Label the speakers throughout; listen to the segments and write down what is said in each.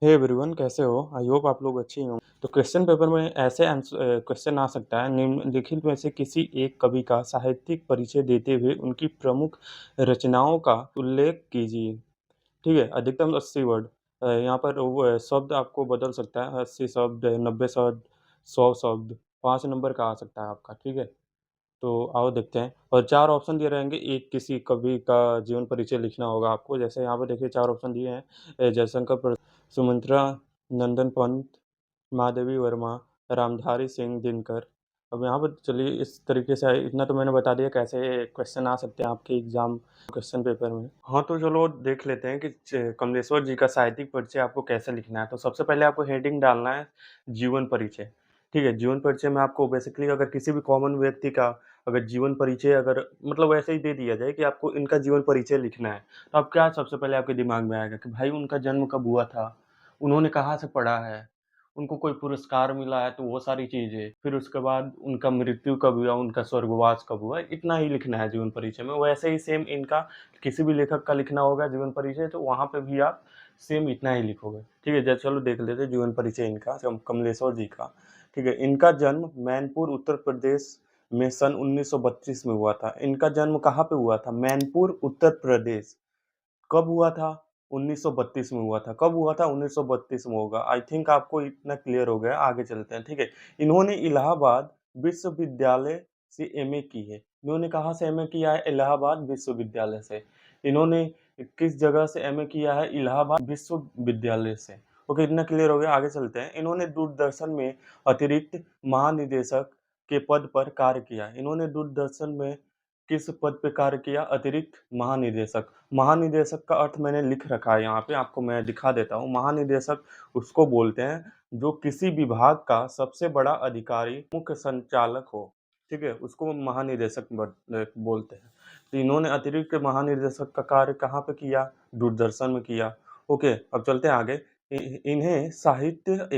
Speaker 1: Hey everyone, कैसे हो? I hope आप लोग अच्छे ही हों। तो क्वेश्चन पेपर में ऐसे क्वेश्चन आ सकता है, निम्नलिखित में से किसी एक कवि का साहित्यिक परिचय देते हुए उनकी प्रमुख रचनाओं का उल्लेख कीजिए। ठीक है, अधिकतम 80 वर्ड। यहाँ पर शब्द आपको बदल सकता है, 80 शब्द, 90 शब्द, 100 शब्द, 5 नंबर का आ सकता है आपका। ठीक है, तो आओ देखते हैं। और 4 ऑप्शन दिए रहेंगे, एक किसी कवि का जीवन परिचय लिखना होगा आपको। जैसे यहाँ पे देखिए 4 ऑप्शन दिए हैं। जयशंकर सुमित्रा नंदन पंत, महादेवी वर्मा, रामधारी सिंह दिनकर। अब यहाँ पर चलिए इस तरीके से इतना तो मैंने बता दिया कैसे क्वेश्चन आ सकते हैं आपके एग्जाम क्वेश्चन पेपर में। हाँ, तो चलो देख लेते हैं कि कमलेश्वर जी का साहित्यिक परिचय आपको कैसे लिखना है। तो सबसे पहले आपको हेडिंग डालना है जीवन परिचय। ठीक है, जीवन परिचय में आपको बेसिकली अगर किसी भी कॉमन व्यक्ति का अगर जीवन परिचय अगर मतलब ऐसे ही दे दिया जाए कि आपको इनका जीवन परिचय लिखना है, तो अब क्या सबसे पहले आपके दिमाग में आएगा कि भाई उनका जन्म कब हुआ था? उन्होंने कहाँ से पढ़ा है? उनको कोई पुरस्कार मिला है तो वो सारी चीज़ें। फिर उसके बाद उनका मृत्यु कब हुआ, उनका स्वर्गवास कब हुआ, इतना ही लिखना है जीवन परिचय में। वैसे ही सेम इनका किसी भी लेखक का लिखना होगा जीवन परिचय, तो वहाँ पे भी आप सेम इतना ही लिखोगे। ठीक है, चलो देख लेते हैं जीवन परिचय इनका कमलेश्वर जी का। ठीक है, इनका जन्म मैनपुर उत्तर प्रदेश में सन 1932 में हुआ था। इनका जन्म कहाँ पे हुआ था? मैनपुर उत्तर प्रदेश। कब हुआ था? 1932 में हुआ था। कब हुआ था? 1932 में होगा। आई थिंक आपको इतना क्लियर हो गया, आगे चलते हैं। ठीक है, इन्होंने इलाहाबाद विश्वविद्यालय से एमए की है। इन्होंने कहाँ से एमए किया है? इलाहाबाद विश्वविद्यालय से। इन्होंने किस जगह से एमए किया है? इलाहाबाद विश्वविद्यालय से। ओके, इतना क्लियर हो गया, आगे चलते हैं। इन्होंने दूरदर्शन में अतिरिक्त महानिदेशक के पद पर कार्य किया। इन्होंने दूरदर्शन में किस पद पे कार्य किया? अतिरिक्त महानिदेशक। महानिदेशक का अर्थ मैंने लिख रखा है यहाँ पे, आपको मैं दिखा देता हूँ। महानिदेशक उसको बोलते हैं जो किसी विभाग का सबसे बड़ा अधिकारी मुख्य संचालक हो। ठीक है, उसको महानिदेशक बोलते हैं। तो इन्होंने अतिरिक्त महानिदेशक का कार्य कहाँ पे किया? दूरदर्शन में किया। ओके, अब चलते हैं आगे। इन्हें साहित्य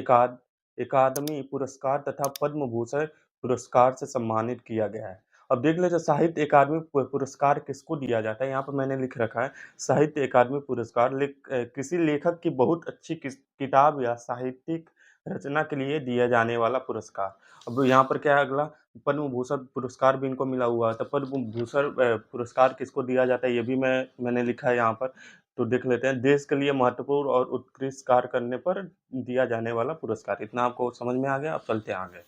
Speaker 1: अकादमी पुरस्कार तथा पद्म भूषण पुरस्कार से सम्मानित किया गया है। अब देख लेते हैं साहित्य अकादमी पुरस्कार किसको दिया जाता है। यहाँ पर मैंने लिख रखा है साहित्य अकादमी पुरस्कार किसी लेखक की बहुत अच्छी किताब या साहित्यिक रचना के लिए दिया जाने वाला पुरस्कार। अब यहाँ पर क्या है अगला? पद्म भूषण पुरस्कार भी इनको मिला हुआ है। तो पद्म भूषण पुरस्कार किसको दिया जाता है ये भी मैंने लिखा है यहाँ पर। तो देख लेते हैं, देश के लिए महत्वपूर्ण और उत्कृष्ट कार्य करने पर दिया जाने वाला पुरस्कार। इतना आपको समझ में आ गया, अब चलते हैं आगे।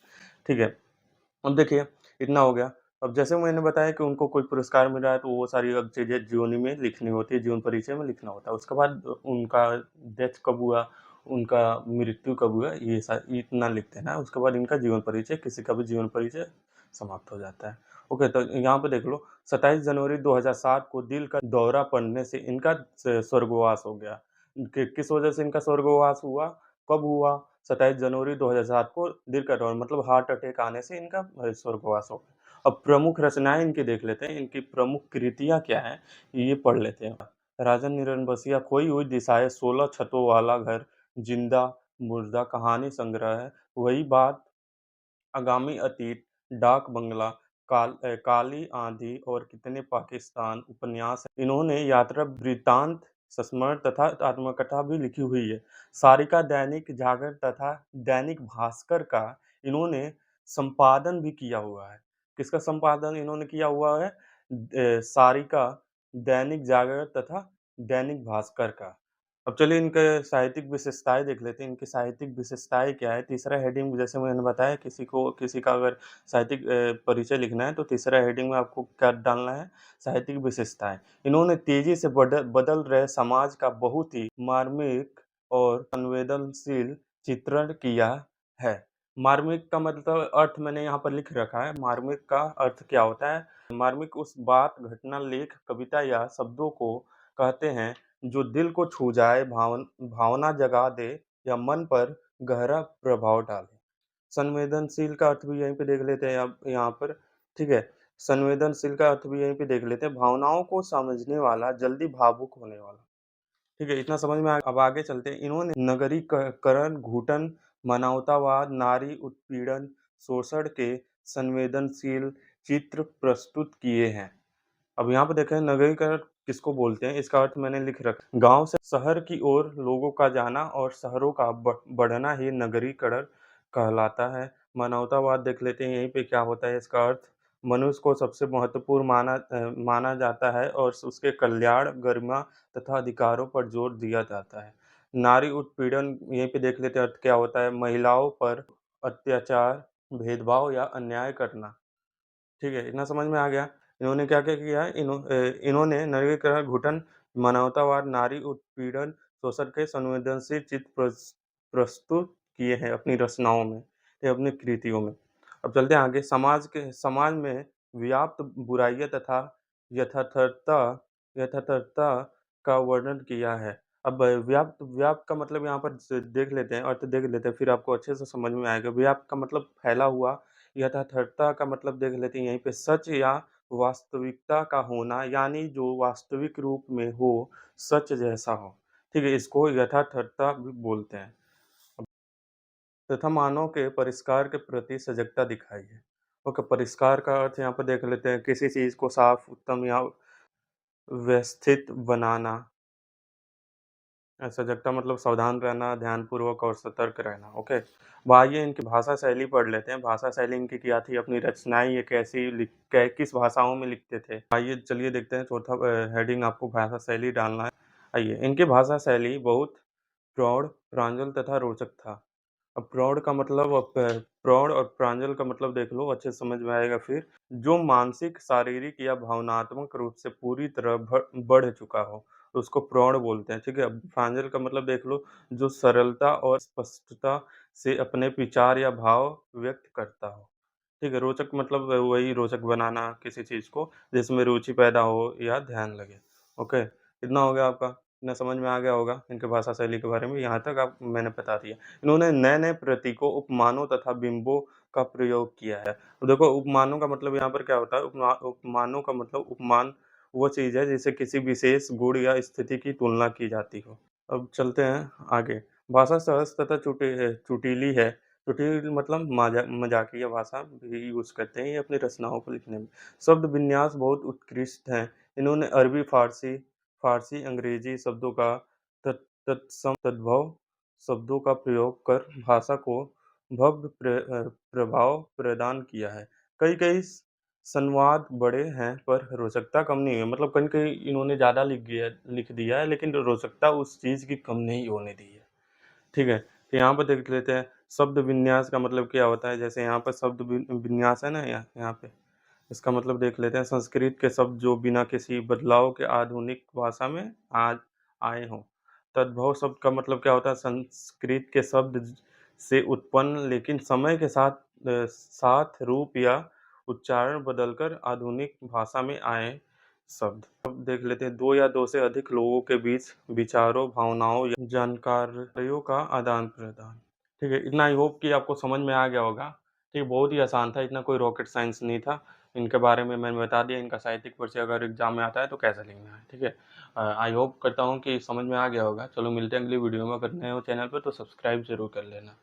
Speaker 1: ठीक है, अब देखिए इतना हो गया। अब जैसे मैंने बताया कि उनको कोई पुरस्कार मिला है तो वो सारी अब चीज़ें जीवनी में लिखनी होती है, जीवन परिचय में लिखना होता है। उसके बाद उनका डेथ कब हुआ, उनका मृत्यु कब हुआ, इतना लिखते हैं ना। उसके बाद इनका जीवन परिचय, किसी का भी जीवन परिचय समाप्त हो जाता है। ओके, तो यहाँ पे देख लो 27 जनवरी 2007 को दिल का दौरा पड़ने से इनका स्वर्गवास हो गया। किस वजह से इनका स्वर्गवास हुआ? कब हुआ? 27 जनवरी 2007 को दिल का दौरा मतलब हार्ट अटैक आने से इनका स्वर्गवास हो गया। अब प्रमुख रचनाएँ इनकी देख लेते हैं, इनकी प्रमुख कृतियाँ क्या हैं, ये पढ़ लेते हैं। राजन निरंक बसिया, खोई हुई दिशाएँ, 16 छतों वाला घर, जिंदा मुर्दा, कहानी संग्रह है, वही बात, आगामी अतीत, डाक बंगला, काली आंधी और कितने पाकिस्तान उपन्यास हैं। इन्होंने यात्रा वृत्तांत, संस्मरण तथा आत्मकथा भी लिखी हुई है। सारिका, दैनिक जागरण तथा दैनिक भास्कर का इन्होंने संपादन भी किया हुआ है। किसका संपादन इन्होंने किया हुआ है? सारिका, दैनिक जागरण तथा दैनिक भास्कर का। अब चलिए इनके साहित्यिक विशेषताएँ देख लेते हैं, इनकी साहित्यिक विशेषताएँ क्या है? तीसरा हेडिंग जैसे मैंने बताया किसी का अगर साहित्यिक परिचय लिखना है तो तीसरा हेडिंग में आपको क्या डालना है? साहित्यिक विशेषताएँ। इन्होंने तेज़ी से बदल रहे समाज का बहुत ही मार्मिक और संवेदनशील चित्रण किया है। मार्मिक का मतलब अर्थ मैंने यहाँ पर लिख रखा है, मार्मिक का अर्थ क्या होता है? मार्मिक उस बात, घटना, लेख, कविता या शब्दों को कहते हैं जो दिल को छू जाए, भावना जगा दे या मन पर गहरा प्रभाव डाले। संवेदनशील का अर्थ भी यहीं पे देख लेते हैं अब यहाँ पर, ठीक है? संवेदनशील का अर्थ भी यहीं पे देख लेते हैं, भावनाओं को समझने वाला, जल्दी भावुक होने वाला। ठीक है, इतना समझ में आ अब आगे चलते हैं। इन्होंने नगरीकरण, घुटन, मानवतावाद, नारी उत्पीड़न, शोषण के संवेदनशील चित्र प्रस्तुत किए हैं। अब यहाँ पे देखें नगरीकरण किसको बोलते हैं, इसका अर्थ मैंने लिख रखा। गाँव से शहर की ओर लोगों का जाना और शहरों का बढ़ना ही नगरीकरण कहलाता है। मानवतावाद देख लेते हैं, यहीं पे क्या होता है इसका अर्थ। मनुष्य को सबसे महत्वपूर्ण माना जाता है और उसके कल्याण, गरिमा तथा अधिकारों पर जोर दिया जाता है। नारी उत्पीड़न यहीं पे देख लेते हैं, अर्थ क्या होता है, महिलाओं पर अत्याचार, भेदभाव या अन्याय करना। ठीक है, इतना समझ में आ गया। इन्होंने क्या-क्या किया है, इन्होंने नवीकरण, घुटन, मानवतावाद, नारी उत्पीड़न, शोषण के संवेदनशील चित्र प्रस्तुत किए हैं अपनी रचनाओं में या अपनी कृतियों में। अब चलते हैं आगे। समाज में व्याप्त बुराइयाँ तथा यथार्थता यथार्थता का वर्णन किया है। अब व्याप्त व्याप्त का मतलब यहाँ पर देख लेते हैं, अर्थ देख लेते हैं, फिर आपको अच्छे से समझ में आएगा। व्याप्त का मतलब फैला हुआ, यथार्थता का मतलब देख लेते हैं यहीं पे, सच या वास्तविकता का होना, यानी जो वास्तविक रूप में हो, सच जैसा हो। ठीक है, इसको यथार्थता भी बोलते हैं। तथा मानव के परिष्कार के प्रति सजगता दिखाई है। ओके, परिष्कार का अर्थ यहाँ पर देख लेते हैं, किसी चीज़ को साफ, उत्तम या व्यवस्थित बनाना। सजगता मतलब सावधान रहना, ध्यानपूर्वक और सतर्क रहना। ओके। आइए इनकी भाषा शैली पढ़ लेते हैं। भाषा शैली इनकी क्या थी, अपनी रचनाएँ ये कैसी किस भाषाओं में लिखते थे। आइए चलिए देखते हैं, चौथा हेडिंग आपको भाषा शैली डालना है। आइए, इनकी भाषा शैली बहुत प्रौढ़, प्रांजल तथा रोचक था। अब प्रौढ़ और प्रांजल का मतलब देख लो, अच्छे से समझ में आएगा फिर। जो मानसिक, शारीरिक या भावनात्मक रूप से पूरी तरह बढ़ चुका हो, तो उसको प्रौढ़ बोलते हैं, ठीक है? अब प्रांजल का मतलब देख लो, जो सरलता और स्पष्टता से अपने विचार या भाव व्यक्त करता हो। ठीक है, रोचक मतलब वही रोचक बनाना किसी चीज़ को, जिसमें रुचि पैदा हो या ध्यान लगे। ओके, इतना हो गया आपका, इतना समझ में आ गया होगा इनके भाषा शैली के बारे में, यहाँ तक आप मैंने बता दिया। इन्होंने नए-नए प्रतीकों, उपमानों तथा बिंबों का प्रयोग किया है। तो देखो, उपमानों का मतलब यहाँ पर क्या होता है, उपमानों का मतलब, उपमान वो चीज़ है जिससे किसी विशेष गुण या स्थिति की तुलना की जाती हो। अब चलते हैं आगे। भाषा सहज तथा चुटीली है। चुटील मतलब मजाकिया भाषा भी यूज़ करते हैं ये अपनी रचनाओं को लिखने में। शब्द विन्यास बहुत उत्कृष्ट हैं। इन्होंने अरबी, फ़ारसी, अंग्रेज़ी शब्दों का तत्सम तद्भव शब्दों का प्रयोग कर भाषा को भव्य प्रभाव प्रदान किया है। कई-कई संवाद बड़े हैं पर रोचकता कम नहीं है। मतलब कहीं-कहीं इन्होंने ज़्यादा लिख दिया है, लेकिन रोचकता उस चीज़ की कम नहीं होने दी है। ठीक है? तो यहाँ पर देख लेते हैं, शब्द विन्यास का मतलब क्या होता है। जैसे यहाँ पर शब्द विन्यास है ना, यहाँ पे, इसका मतलब देख लेते हैं, संस्कृत के शब्द जो बिना किसी बदलाव के आधुनिक भाषा में आज आए हों। तद्भव शब्द का मतलब क्या होता है, संस्कृत के शब्द से उत्पन्न, लेकिन समय के साथ रूप या उच्चारण बदलकर आधुनिक भाषा में आए शब्द। अब देख लेते हैं, 2 या 2 से अधिक लोगों के बीच विचारों, भावनाओं या जानकारियों का आदान-प्रदान। ठीक है, इतना आई होप कि आपको समझ में आ गया होगा। ठीक है, बहुत ही आसान था, इतना कोई रॉकेट साइंस नहीं था। इनके बारे में मैंने बता दिया, इनका साहित्यिक परिचय अगर एग्ज़ाम में आता है तो कैसे लिखना है, ठीक है? आई होप करता हूँ कि समझ में आ गया होगा। चलो मिलते हैं अगली वीडियो में, अगर नए हो चैनल पे तो सब्सक्राइब ज़रूर कर लेना।